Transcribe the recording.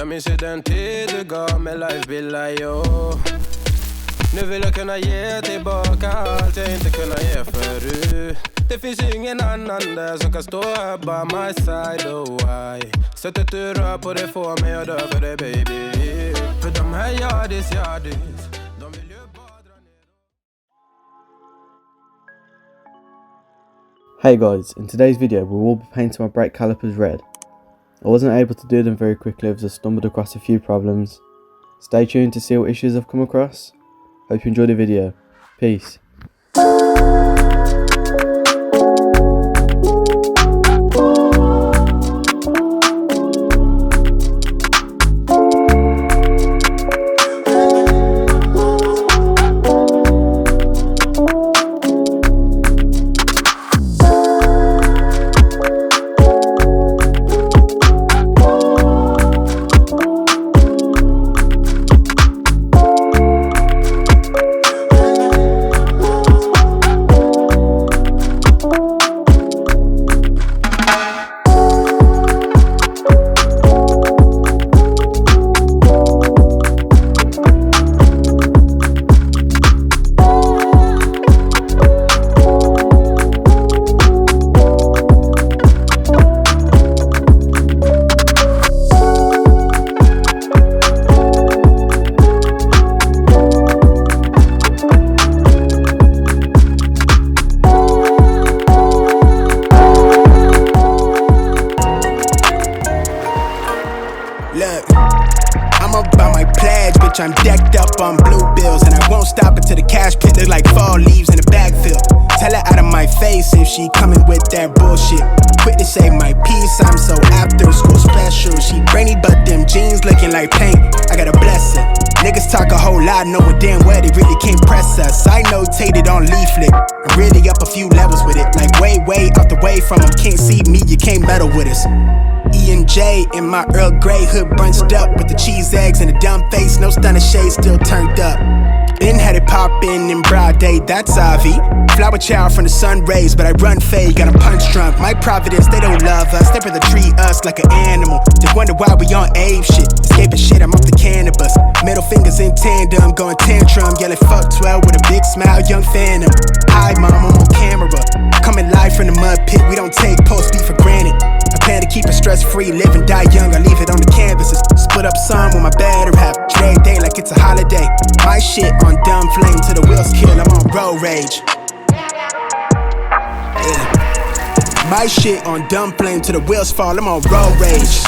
Jag minns ju den tid du gav mig life billar, yo. Nu vill jag kunna ge tillbaka allt jag inte kunna ge förut. Det finns ju ingen annan där som kan stå här by my side, oh why. Sättet du rör på det får mig att dö för dig, baby. För de här yardis, de vill ju bara dra ner. Hey guys, in today's video we will be painting my brake calipers red. I wasn't able to do them very quickly as I stumbled across a few problems. Stay tuned to see what issues I've come across. Hope you enjoy the video. Peace. Look, I'm about my pledge, bitch, I'm decked up on blue bills. And I won't stop until the cash pit look like fall leaves in the backfield. Tell her out of my face if she coming with that bullshit. Quit to say my piece, I'm so after school special. She brainy but them jeans looking like paint, I gotta bless her. Niggas talk a whole lot, knowing damn well they really can't press us. I notated on leaflet, I'm really up a few levels with it. Like way out the way from them, can't see me, you can't battle with us. E&J in my Earl Grey hood bunched up with the cheese eggs and a dumb face, no stunner shade still turned up. Been had it poppin' in broad day, that's Avi. Flower child from the sun rays, but I run fade, got a punch drunk. My providence, they don't love us, they rather treat us like an animal. They wonder why we on ape shit, escaping shit, I'm off the cannabis. Middle fingers in tandem, going tantrum, yelling fuck 12 with a big smile, young phantom. Hi mom, I'm on camera, coming live from the mud pit, we don't take post beat for granted. I plan to keep it stress-free, live and die young, I leave it on the canvases. Split up some with my better half, trade day like it's a holiday. My shit on dumb flame till the wheels kill, I'm on road rage. Yeah. My shit on dumb flame till the wheels fall, I'm on road rage.